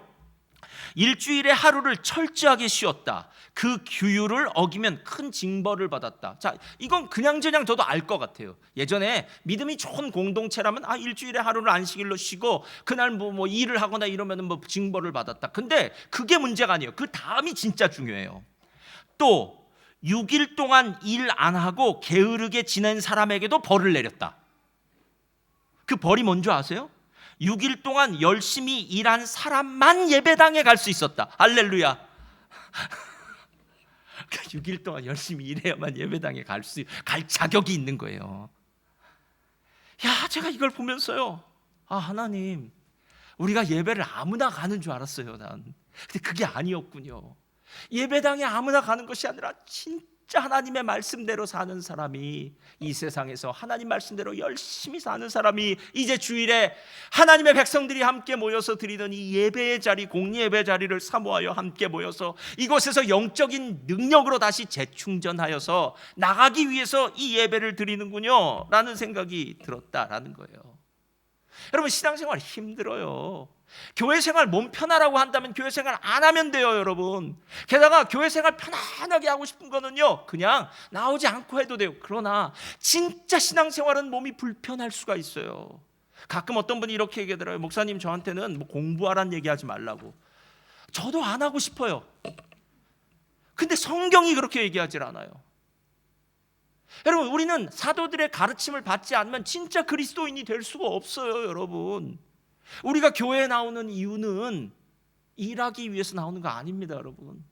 Speaker 1: 일주일에 하루를 철저하게 쉬었다. 그 규율을 어기면 큰 징벌을 받았다. 자, 이건 그냥저냥 저도 알 것 같아요. 예전에 믿음이 좋은 공동체라면 일주일에 하루를 안식일로 쉬고 그날 뭐 일을 하거나 이러면 뭐 징벌을 받았다. 근데 그게 문제가 아니에요. 그 다음이 진짜 중요해요. 또 6일 동안 일 안 하고 게으르게 지낸 사람에게도 벌을 내렸다. 그 벌이 뭔지 아세요? 6일 동안 열심히 일한 사람만 예배당에 갈 수 있었다. 할렐루야. 6일 동안 열심히 일해야만 예배당에 갈 자격이 있는 거예요. 야, 제가 이걸 보면서요, 하나님, 우리가 예배를 아무나 가는 줄 알았어요, 난. 근데 그게 아니었군요. 예배당에 아무나 가는 것이 아니라 진짜 하나님의 말씀대로 사는 사람이, 이 세상에서 하나님 말씀대로 열심히 사는 사람이 이제 주일에 하나님의 백성들이 함께 모여서 드리는 이 예배의 자리, 공예배 자리를 사모하여 함께 모여서 이곳에서 영적인 능력으로 다시 재충전하여서 나가기 위해서 이 예배를 드리는군요 라는 생각이 들었다라는 거예요. 여러분, 신앙생활 힘들어요. 교회 생활 몸 편하라고 한다면 교회 생활 안 하면 돼요, 여러분. 게다가 교회 생활 편안하게 하고 싶은 거는요, 그냥 나오지 않고 해도 돼요. 그러나 진짜 신앙생활은 몸이 불편할 수가 있어요. 가끔 어떤 분이 이렇게 얘기하더라고요. 목사님, 저한테는 뭐 공부하라는 얘기하지 말라고. 저도 안 하고 싶어요. 근데 성경이 그렇게 얘기하질 않아요. 여러분, 우리는 사도들의 가르침을 받지 않으면 진짜 그리스도인이 될 수가 없어요, 여러분. 우리가 교회에 나오는 이유는 일하기 위해서 나오는 거 아닙니다, 여러분.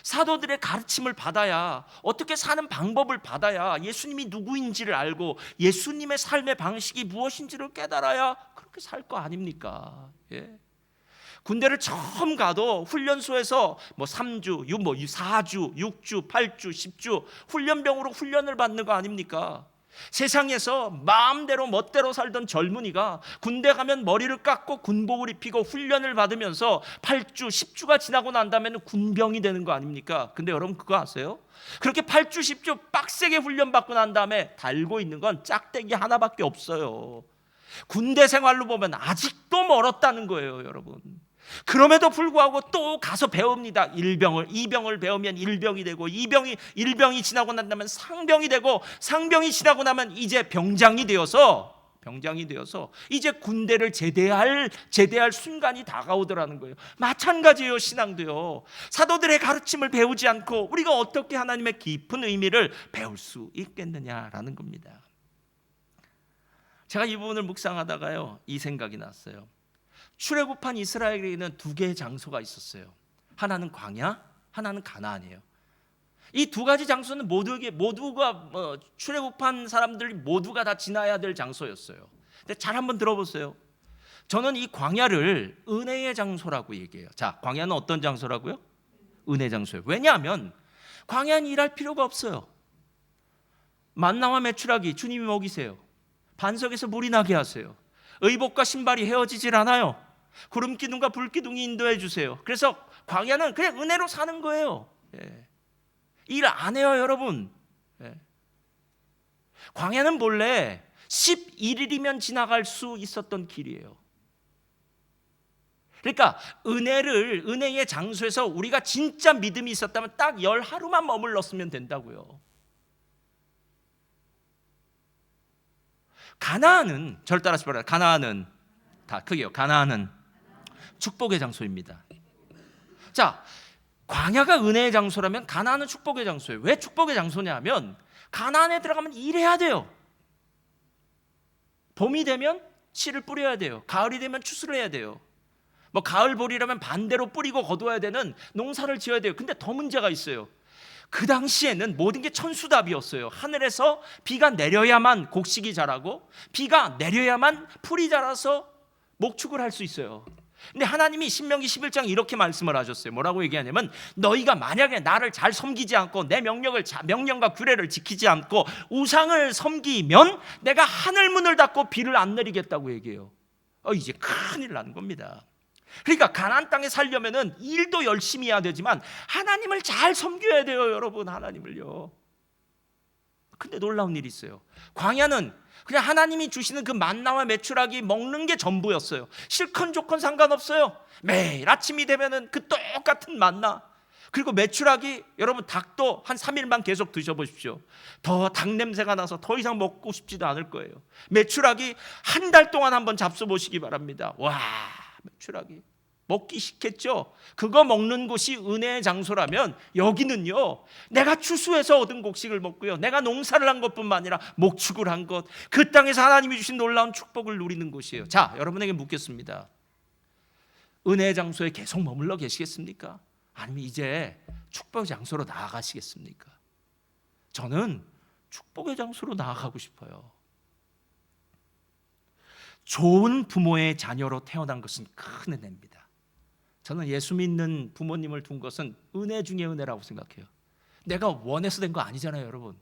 Speaker 1: 사도들의 가르침을 받아야, 어떻게 사는 방법을 받아야 예수님이 누구인지를 알고 예수님의 삶의 방식이 무엇인지를 깨달아야 그렇게 살 거 아닙니까? 예. 군대를 처음 가도 훈련소에서 3주, 4주, 6주, 8주, 10주 훈련병으로 훈련을 받는 거 아닙니까? 세상에서 마음대로 멋대로 살던 젊은이가 군대 가면 머리를 깎고 군복을 입히고 훈련을 받으면서 8주, 10주가 지나고 난 다음에는 군병이 되는 거 아닙니까? 근데 여러분, 그거 아세요? 그렇게 8주, 10주 빡세게 훈련받고 난 다음에 달고 있는 건 짝대기 하나밖에 없어요. 군대 생활로 보면 아직도 멀었다는 거예요, 여러분. 그럼에도 불구하고 또 가서 배웁니다. 1병을, 2병을 배우면 1병이 되고, 1병이 지나고 난다면 상병이 되고, 상병이 지나고 나면 이제 병장이 되어서 이제 군대를 제대할 순간이 다가오더라는 거예요. 마찬가지예요, 신앙도요. 사도들의 가르침을 배우지 않고 우리가 어떻게 하나님의 깊은 의미를 배울 수 있겠느냐라는 겁니다. 제가 이 부분을 묵상하다가요, 이 생각이 났어요. 출애굽한 이스라엘에게는 두 개의 장소가 있었어요. 하나는 광야, 하나는 가나안이에요. 이 두 가지 장소는 모두가 출애굽한 사람들이 모두가 다 지나야 될 장소였어요. 근데 잘 한번 들어보세요. 저는 이 광야를 은혜의 장소라고 얘기해요. 자, 광야는 어떤 장소라고요? 은혜 장소예요. 왜냐하면 광야는 일할 필요가 없어요. 만나와 메추라기 주님이 먹이세요. 반석에서 물이 나게 하세요. 의복과 신발이 헤어지질 않아요. 구름 기둥과 불 기둥이 인도해 주세요. 그래서 광야는 그냥 은혜로 사는 거예요. 예. 일 안 해요, 여러분. 예. 광야는 본래 11일이면 지나갈 수 있었던 길이에요. 그러니까 은혜의 장소에서 우리가 진짜 믿음이 있었다면 딱 10하루만 머물렀으면 된다고요. 가나안은, 저를 따라서 말해요. 가나안은 다 크게요. 가나안은 축복의 장소입니다. 자, 광야가 은혜의 장소라면 가나안은 축복의 장소예요. 왜 축복의 장소냐 하면 가나안에 들어가면 일해야 돼요. 봄이 되면 씨를 뿌려야 돼요. 가을이 되면 추수를 해야 돼요. 가을보리라면 반대로 뿌리고 거두어야 되는 농사를 지어야 돼요. 근데 더 문제가 있어요. 그 당시에는 모든 게 천수답이었어요. 하늘에서 비가 내려야만 곡식이 자라고, 비가 내려야만 풀이 자라서 목축을 할 수 있어요. 근데 하나님이 신명기 11장 이렇게 말씀을 하셨어요. 뭐라고 얘기하냐면, 너희가 만약에 나를 잘 섬기지 않고 내 명령과 규례를 지키지 않고 우상을 섬기면 내가 하늘 문을 닫고 비를 안 내리겠다고 얘기해요. 이제 큰일 나는 겁니다. 그러니까 가나안 땅에 살려면은 일도 열심히 해야 되지만 하나님을 잘 섬겨야 돼요, 여러분. 하나님을요. 근데 놀라운 일이 있어요. 광야는 그냥 하나님이 주시는 그 만나와 메추라기 먹는 게 전부였어요. 싫건 좋건 상관없어요. 매일 아침이 되면은 그 똑같은 만나, 그리고 메추라기, 여러분 닭도 한 3일만 계속 드셔보십시오. 더 닭 냄새가 나서 더 이상 먹고 싶지도 않을 거예요. 메추라기 한 달 동안 한번 잡숴보시기 바랍니다. 와, 메추라기 먹기 싫겠죠. 그거 먹는 곳이 은혜의 장소라면 여기는요, 내가 추수해서 얻은 곡식을 먹고요, 내가 농사를 한 것뿐만 아니라 목축을 한 것, 그 땅에서 하나님이 주신 놀라운 축복을 누리는 곳이에요. 자, 여러분에게 묻겠습니다. 은혜의 장소에 계속 머물러 계시겠습니까? 아니면 이제 축복의 장소로 나아가시겠습니까? 저는 축복의 장소로 나아가고 싶어요. 좋은 부모의 자녀로 태어난 것은 큰 은혜입니다. 저는 예수 믿는 부모님을 둔 것은 은혜 중에 은혜라고 생각해요. 내가 원해서 된 거 아니잖아요, 여러분.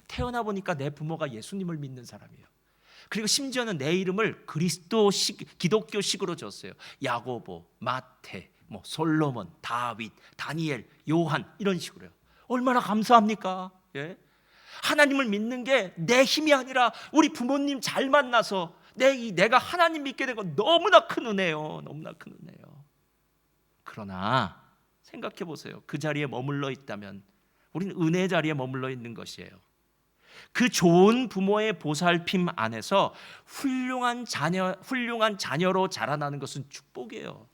Speaker 1: 태어나 보니까 내 부모가 예수님을 믿는 사람이에요. 그리고 심지어는 내 이름을 그리스도식, 기독교식으로 줬어요. 야고보, 마태, 솔로몬, 다윗, 다니엘, 요한 이런 식으로요. 얼마나 감사합니까? 예? 하나님을 믿는 게 내 힘이 아니라 우리 부모님 잘 만나서 내가 하나님 믿게 된 건 너무나 큰 은혜예요. 너무나 큰 은혜예요. 그러나 생각해 보세요. 그 자리에 머물러 있다면 우리는 은혜 자리에 머물러 있는 것이에요. 그 좋은 부모의 보살핌 안에서 훌륭한 자녀로 자라나는 것은 축복이에요.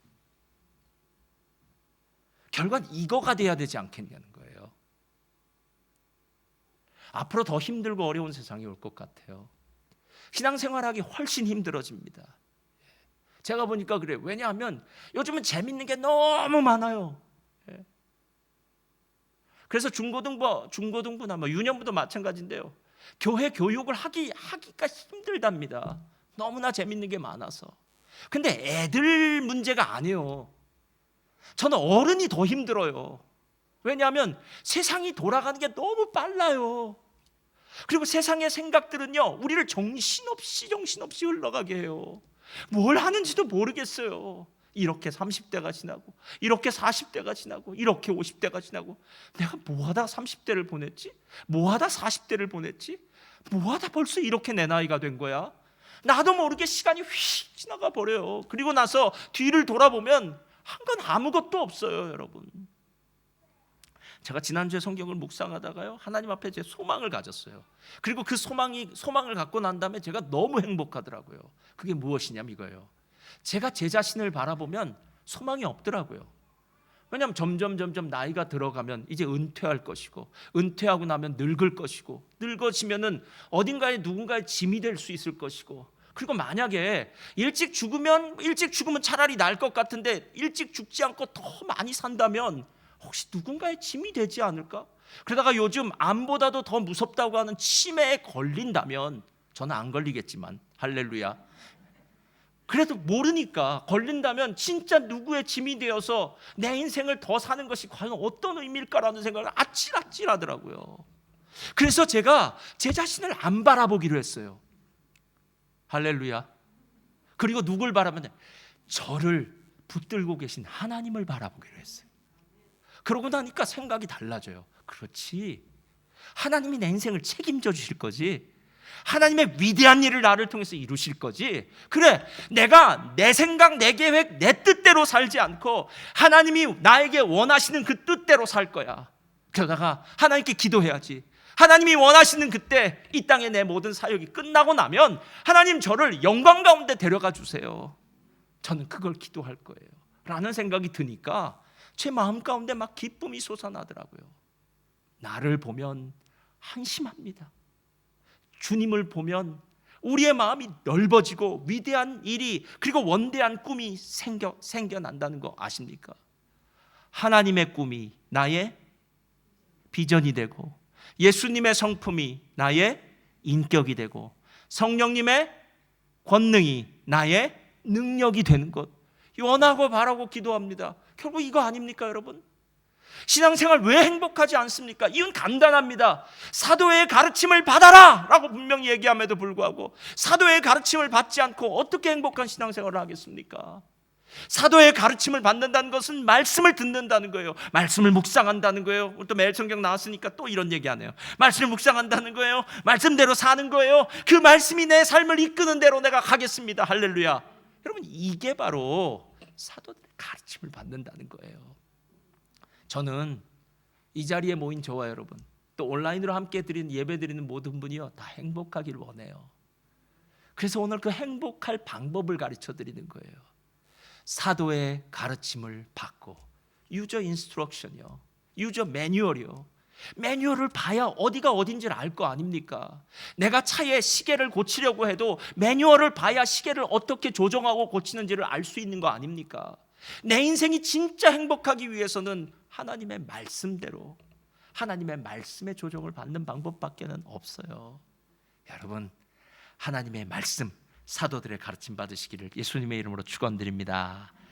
Speaker 1: 결과는 이거가 돼야 되지 않겠냐는 거예요. 앞으로 더 힘들고 어려운 세상이 올 것 같아요. 신앙생활하기 훨씬 힘들어집니다. 제가 보니까 그래요. 왜냐하면 요즘은 재밌는 게 너무 많아요. 그래서 중고등부나 유년부도 마찬가지인데요. 교회 교육을 하기가 힘들답니다. 너무나 재밌는 게 많아서. 근데 애들 문제가 아니에요. 저는 어른이 더 힘들어요. 왜냐하면 세상이 돌아가는 게 너무 빨라요. 그리고 세상의 생각들은요, 우리를 정신없이 흘러가게 해요. 뭘 하는지도 모르겠어요. 이렇게 30대가 지나고, 이렇게 40대가 지나고, 이렇게 50대가 지나고, 내가 뭐하다 30대를 보냈지? 뭐하다 40대를 보냈지? 뭐하다 벌써 이렇게 내 나이가 된 거야? 나도 모르게 시간이 휙 지나가 버려요. 그리고 나서 뒤를 돌아보면 한 건 아무것도 없어요, 여러분. 제가 지난주에 성경을 묵상하다가요, 하나님 앞에 제 소망을 가졌어요. 그리고 그 소망을 갖고 난 다음에 제가 너무 행복하더라고요. 그게 무엇이냐면 이거예요. 제가 제 자신을 바라보면 소망이 없더라고요. 왜냐하면 점점 나이가 들어가면 이제 은퇴할 것이고, 은퇴하고 나면 늙을 것이고, 늙어지면은 어딘가에 누군가의 짐이 될 수 있을 것이고, 그리고 만약에 일찍 죽으면 차라리 나을 것 같은데 일찍 죽지 않고 더 많이 산다면 혹시 누군가의 짐이 되지 않을까? 그러다가 요즘 암보다도 더 무섭다고 하는 치매에 걸린다면, 저는 안 걸리겠지만 할렐루야, 그래도 모르니까 걸린다면 진짜 누구의 짐이 되어서 내 인생을 더 사는 것이 과연 어떤 의미일까라는 생각을 아찔아찔 하더라고요. 그래서 제가 제 자신을 안 바라보기로 했어요. 할렐루야. 그리고 누굴 바라보면 저를 붙들고 계신 하나님을 바라보기로 했어요. 그러고 나니까 생각이 달라져요. 그렇지, 하나님이 내 인생을 책임져 주실 거지. 하나님의 위대한 일을 나를 통해서 이루실 거지. 그래, 내가 내 생각, 내 계획, 내 뜻대로 살지 않고 하나님이 나에게 원하시는 그 뜻대로 살 거야. 그러다가 하나님께 기도해야지. 하나님이 원하시는 그때 이 땅에 내 모든 사역이 끝나고 나면 하나님 저를 영광 가운데 데려가 주세요. 저는 그걸 기도할 거예요 라는 생각이 드니까 제 마음 가운데 막 기쁨이 솟아나더라고요. 나를 보면 한심합니다. 주님을 보면 우리의 마음이 넓어지고 위대한 일이, 그리고 원대한 꿈이 생겨난다는 거 아십니까? 하나님의 꿈이 나의 비전이 되고, 예수님의 성품이 나의 인격이 되고, 성령님의 권능이 나의 능력이 되는 것, 원하고 바라고 기도합니다. 결국 이거 아닙니까, 여러분? 신앙생활 왜 행복하지 않습니까? 이유는 간단합니다. 사도의 가르침을 받아라 라고 분명히 얘기함에도 불구하고 사도의 가르침을 받지 않고 어떻게 행복한 신앙생활을 하겠습니까? 사도의 가르침을 받는다는 것은 말씀을 듣는다는 거예요. 말씀을 묵상한다는 거예요. 오늘 또 매일 성경 나왔으니까 또 이런 얘기하네요. 말씀을 묵상한다는 거예요. 말씀대로 사는 거예요. 그 말씀이 내 삶을 이끄는 대로 내가 가겠습니다. 할렐루야. 여러분, 이게 바로 사도들의 가르침을 받는다는 거예요. 저는 이 자리에 모인 저와 여러분, 또 온라인으로 함께 드리는 예배 드리는 모든 분이요, 다 행복하기를 원해요. 그래서 오늘 그 행복할 방법을 가르쳐 드리는 거예요. 사도의 가르침을 받고, 유저 인스트럭션이요, 유저 매뉴얼이요. 매뉴얼을 봐야 어디가 어딘지를 알 거 아닙니까? 내가 차에 시계를 고치려고 해도 매뉴얼을 봐야 시계를 어떻게 조정하고 고치는지를 알 수 있는 거 아닙니까? 내 인생이 진짜 행복하기 위해서는 하나님의 말씀대로, 하나님의 말씀의 조정을 받는 방법밖에는 없어요. 여러분, 하나님의 말씀, 사도들의 가르침 받으시기를 예수님의 이름으로 축원드립니다.